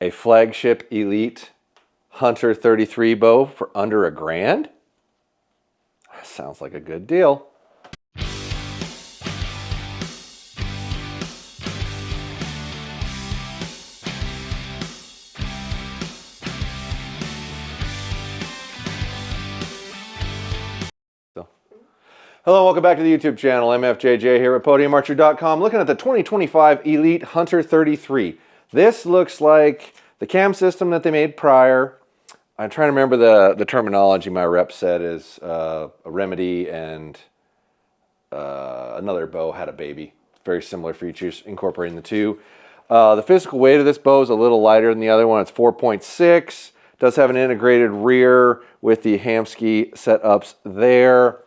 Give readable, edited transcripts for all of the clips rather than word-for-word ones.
a flagship Elite Hunter 33 bow for under $1,000? That sounds like a good deal. Hello, welcome back to the YouTube channel. MFJJ here at PodiumArcher.com, looking at the 2025 Elite Hunter 33. This looks like the cam system that they made prior. I'm trying to remember the terminology my rep said is a remedy and another bow had a baby. Very similar features, incorporating the two. The physical weight of this bow is a little lighter than the other one. It's 4.6. Does have an integrated rear with the Hamskea setups there.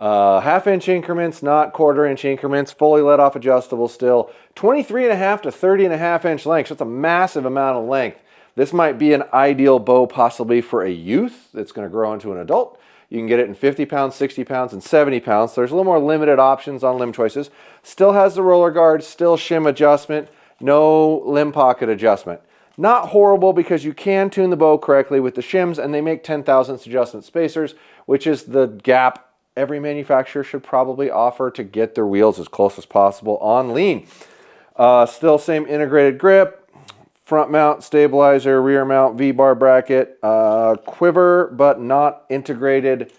Half-inch increments, not quarter-inch increments, fully let-off adjustable still. 23.5 to 30.5 inch lengths. That's a massive amount of length. This might be an ideal bow possibly for a youth that's going to grow into an adult. You can get it in 50 pounds, 60 pounds, and 70 pounds. So there's a little more limited options on limb choices. Still has the roller guard, still shim adjustment, no limb pocket adjustment. Not horrible because you can tune the bow correctly with the shims, and they make 10 thousandths adjustment spacers, which is the gap every manufacturer should probably offer to get their wheels as close as possible on lean. Still same integrated grip, front mount stabilizer, rear mount V-bar bracket, quiver but not integrated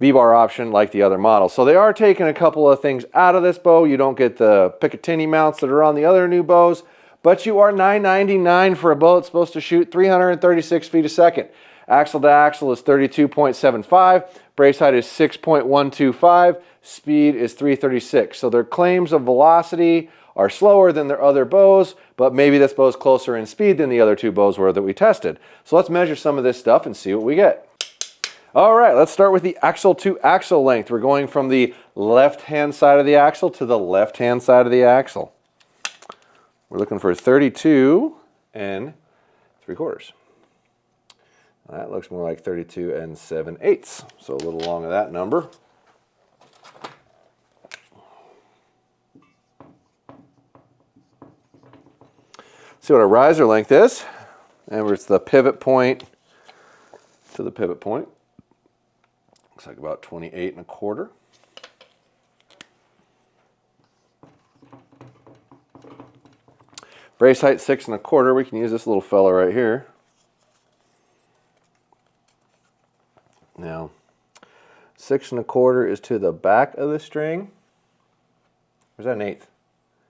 V-bar option like the other models. So they are taking a couple of things out of this bow. You don't get the Picatinny mounts that are on the other new bows, but you are $9.99 for a bow that's supposed to shoot 336 feet a second. Axle to axle is 32.75. Brace height is 6.125. Speed is 336. So their claims of velocity are slower than their other bows, but maybe this bow is closer in speed than the other two bows were that we tested. So let's measure some of this stuff and see what we get. All right, let's start with the axle to axle length. We're going from the left-hand side of the axle to the left-hand side of the axle. We're looking for 32 and 3/4. That looks more like 32 and 7/8, so a little long of that number. See what a riser length is. And it's the pivot point to the pivot point. Looks like about 28.25. Brace height 6.25. We can use this little fella right here. Now, 6.25 is to the back of the string. Or is that 1/8?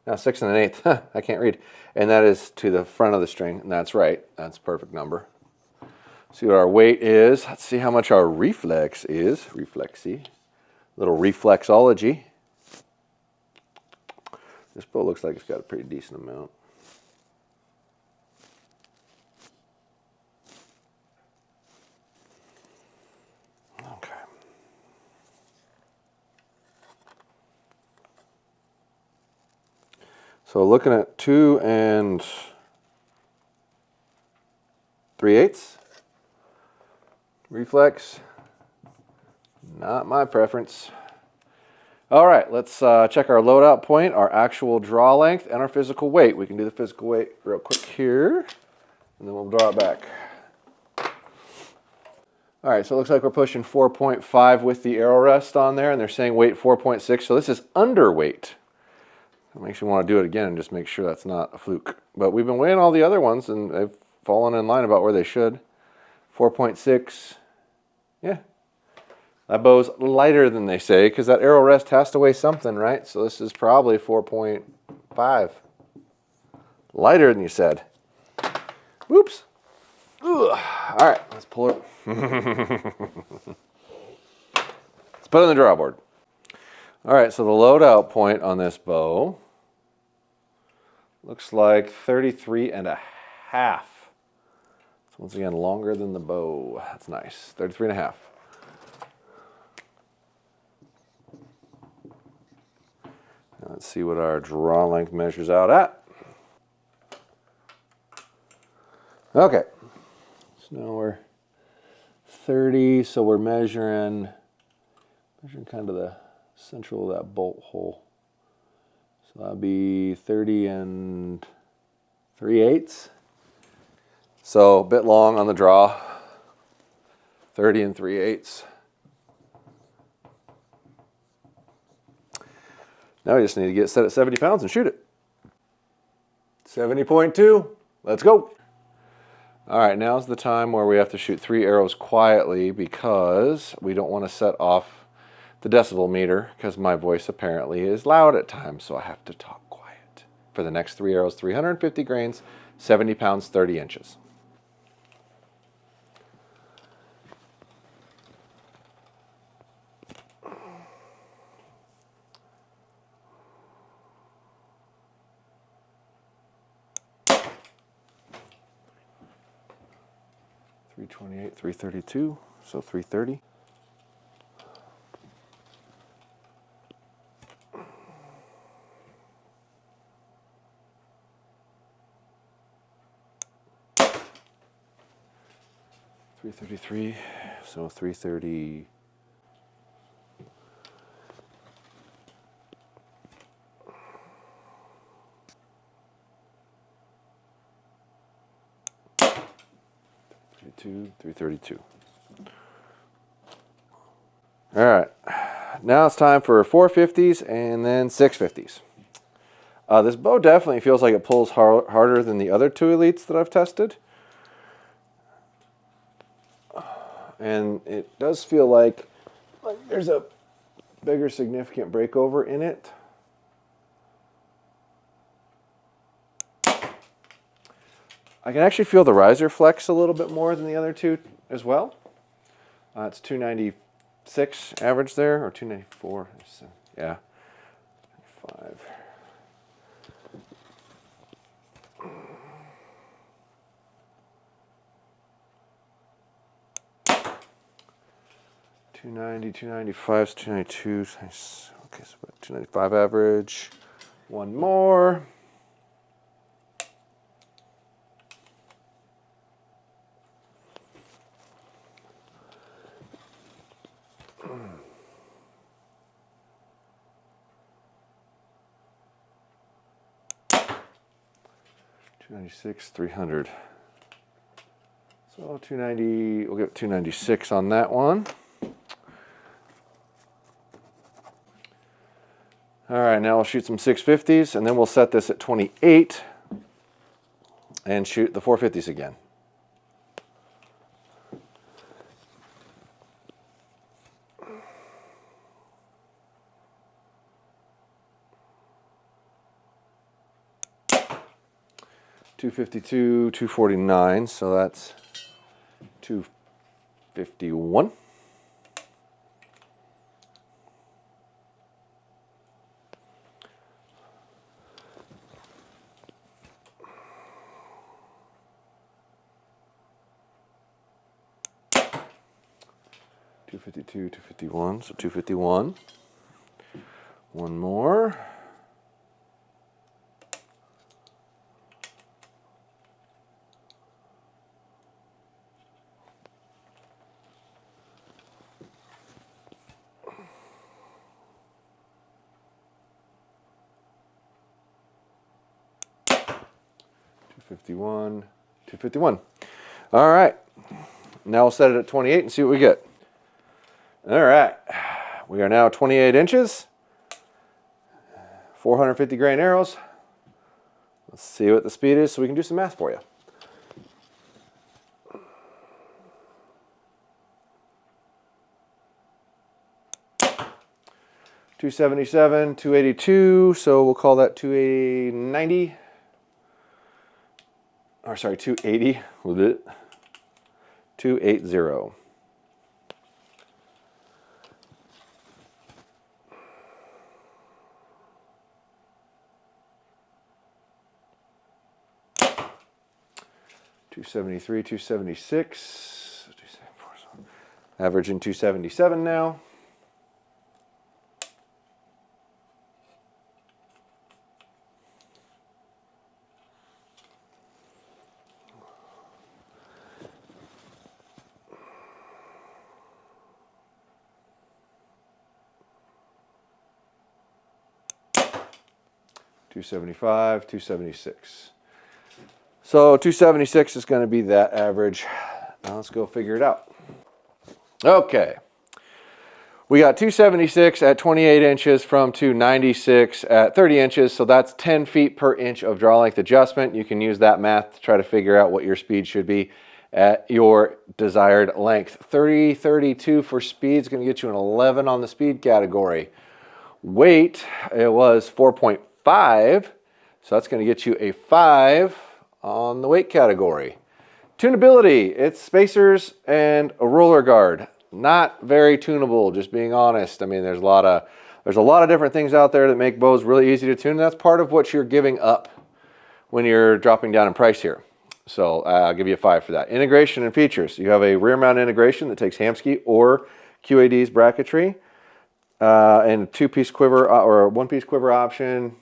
No, 6 1/8. I can't read. And that is to the front of the string. And that's right. That's a perfect number. See what our weight is. Let's see how much our reflex is. Reflexy. Little reflexology. This bow looks like it's got a pretty decent amount. So looking at 2 3/8. Reflex, not my preference. All right, let's check our loadout point, our actual draw length, and our physical weight. We can do the physical weight real quick here, and then we'll draw it back. All right, so it looks like we're pushing 4.5 with the arrow rest on there, and they're saying weight 4.6, so this is underweight. It makes you want to do it again and just make sure that's not a fluke. But we've been weighing all the other ones, and they've fallen in line about where they should. 4.6. Yeah. That bow's lighter than they say, because that arrow rest has to weigh something, right? So this is probably 4.5. Lighter than you said. Whoops. Ugh. All right, let's pull it. Let's put it on the draw board. All right, so the loadout point on this bow looks like 33.5. So once again, longer than the bow. That's nice. 33.5. Now let's see what our draw length measures out at. Okay. So now we're 30, so we're measuring kind of the central of that bolt hole. So that'll be 30 and 3/8. So a bit long on the draw. 30 3/8. Now we just need to get set at 70 pounds and shoot it. 70.2, let's go. All right, now's the time where we have to shoot 3 arrows quietly because we don't want to set off the decibel meter because my voice apparently is loud at times, so I have to talk quiet. For the next 3 arrows, 350 grains, 70 pounds, 30 inches. .328, 332, so 330. .333, so 330. .332. All right, now it's time for 450s and then 650s. This bow definitely feels like it pulls harder than the other 2 elites that I've tested. And it does feel like there's a bigger significant breakover in it. I can actually feel the riser flex a little bit more than the other 2 as well. It's 296 average there, or 294. Yeah, 5. .290, 295, 292. Nice. Okay, so about 295 average. One more. .296, 300. So 290, we'll get 296 on that one. All right, now we'll shoot some 650s, and then we'll set this at 28 and shoot the 450s again. .252, 249, so that's 251. .252, 251, so 251. One more. .251, 251. All right. Now we'll set it at 28 and see what we get. All right. We are now 28 inches. 450 grain arrows. Let's see what the speed is so we can do some math for you. .277, 282, so we'll call that 290. Or sorry, 280. 280. .273, 276. Averaging 277 now. .275, 276. So 276 is going to be that average. Now let's go figure it out. Okay. We got 276 at 28 inches from 296 at 30 inches. So that's 10 feet per inch of draw length adjustment. You can use that math to try to figure out what your speed should be at your desired length. 30-32 for speed is going to get you an 11 on the speed category. Weight, it was 4.5. So that's going to get you a 5 on the weight category. Tunability, it's spacers and a roller guard. Not very tunable, just being honest. I mean, there's a lot of different things out there that make bows really easy to tune. That's part of what you're giving up when you're dropping down in price here. So I'll give you a 5 for that. Integration and features. You have a rear mount integration that takes Hamskea or QAD's bracketry, and a 2-piece quiver or a 1-piece quiver option.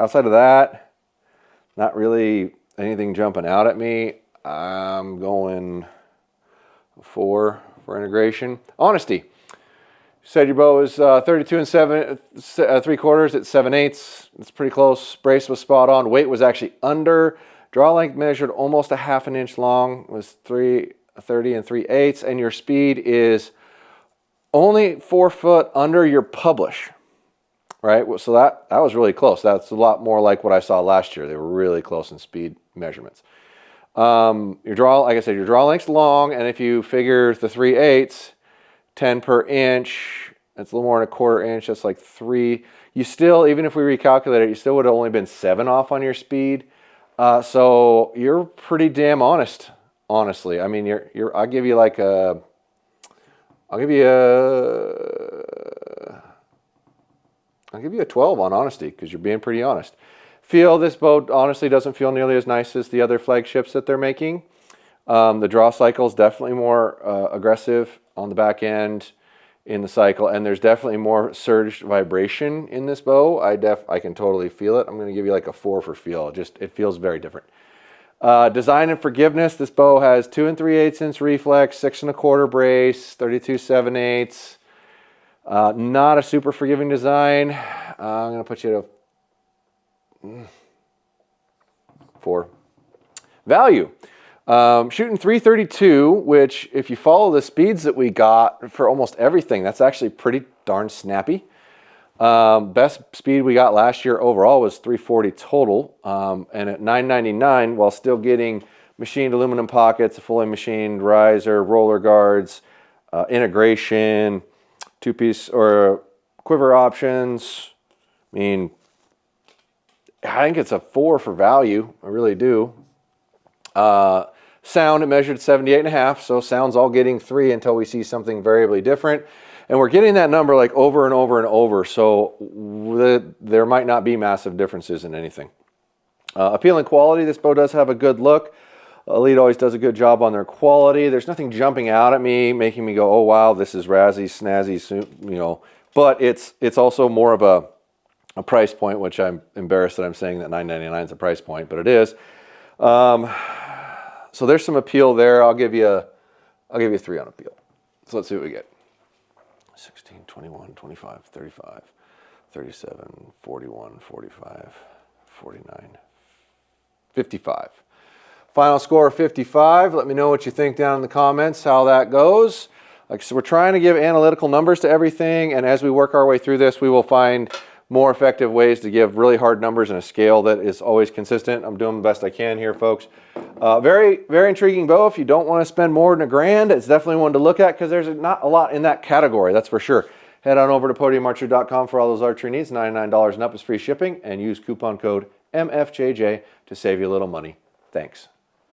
Outside of that, not really anything jumping out at me. I'm going 4 for integration. Honesty. You said your bow is 32 and 3/4 at 7/8. It's pretty close. Brace was spot on. Weight was actually under. Draw length measured almost a half an inch long. It was 30 and 3/8. And your speed is only 4 foot under your publish. Right? So that was really close. That's a lot more like what I saw last year. They were really close in speed measurements. Your draw, like I said, your draw length's long, and if you figure the 3/8, 10 per inch, that's a little more than a 1/4 inch. That's like 3. You still, even if we recalculate it, you still would have only been 7 off on your speed. So you're pretty damn honest, honestly. I mean, I'll give you a 12 on honesty because you're being pretty honest. Feel, this bow honestly doesn't feel nearly as nice as the other flagships that they're making. The draw cycle is definitely more aggressive on the back end in the cycle, and there's definitely more surged vibration in this bow. I can totally feel it. I'm going to give you like a 4 for feel. It feels very different. Design and forgiveness. This bow has 2 3/8 inch reflex, 6 1/4 brace, 32 7/8. Not a super forgiving design. I'm going to put you at a 4. Value. Shooting 332, which if you follow the speeds that we got for almost everything, that's actually pretty darn snappy. Best speed we got last year overall was 340 total. And at $9.99, while still getting machined aluminum pockets, a fully machined riser, roller guards, integration, 2-piece or quiver options. I mean, I think it's a 4 for value. I really do. Sound, it measured 78.5, so sound's all getting 3 until we see something variably different. And we're getting that number like over and over and over, so there might not be massive differences in anything. Appealing quality, this bow does have a good look. Elite always does a good job on their quality. There's nothing jumping out at me, making me go, oh wow, this is razzy, snazzy, you know. But it's also more of a price point, which I'm embarrassed that I'm saying that $9.99 is a price point, but it is. So there's some appeal there. I'll give you a 3 on appeal. So let's see what we get. 16, 21, 25, 35, 37, 41, 45, 49, 55. Final score 55. Let me know what you think down in the comments, how that goes. Like I said, we're trying to give analytical numbers to everything, and as we work our way through this, we will find more effective ways to give really hard numbers in a scale that is always consistent. I'm doing the best I can here, folks. Very, very intriguing bow. If you don't want to spend more than $1,000, it's definitely one to look at because there's not a lot in that category, that's for sure. Head on over to podiumarchery.com for all those archery needs. $99 and up is free shipping, and use coupon code MFJJ to save you a little money. Thanks.